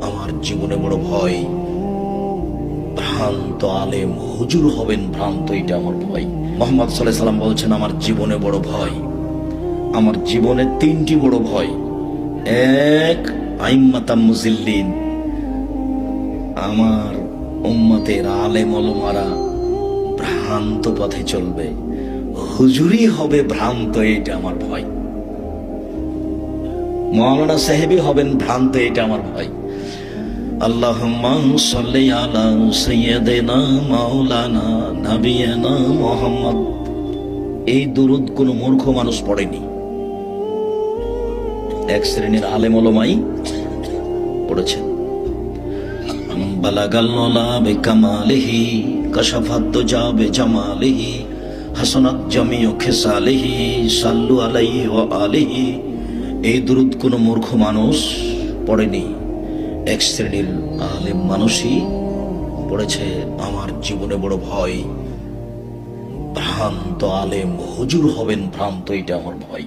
আমার জীবনে বড় ভয়, ভ্রান্ত আলেম হুজুর হবেন, ভ্রান্ত, এটা আমার ভয়। মুহাম্মদ সাল্লাল্লাহু আলাইহি সাল্লাম বলছেন, আমার জীবনে বড় ভয়, আমার জীবনে তিনটি বড় ভয়। এক, আইম্মাতাম মুজিল্লিন, আমার উম্মতের আলেম ওলামারা ভ্রান্ত পথে চলবে, হুজুরি হবে ভ্রান্ত, এটা আমার ভয়। মাওলানা সাহেবী হবেন ভ্রান্ত, এটা আমার ভয়। আল্লাহুম্মা সাল্লি আলা সাইয়্যিদিনা মাওলানা নাবিয়ানা মুহাম্মদ, এই দুরূদ কোন মূর্খ মানুষ পড়েনি, এক শ্রেণীর আলেম ওলামাই পড়েছেন। বালাগাল উলা বিকামালিহি কাশাফাত দুজা বিজামালিহি হাসানাত জামিউ খিসালিহি সাল্লু আলাইহি ওয়া আলিহি, এই দুরূদ কোন মূর্খ মানুষ পড়েনি, এক শ্রেণীর আলেম মানুষই পড়েছে। আমার জীবনে বড় ভয়, ভ্রান্ত আলেম হুজুর হবেন ভ্রান্ত, এটা আমার ভয়।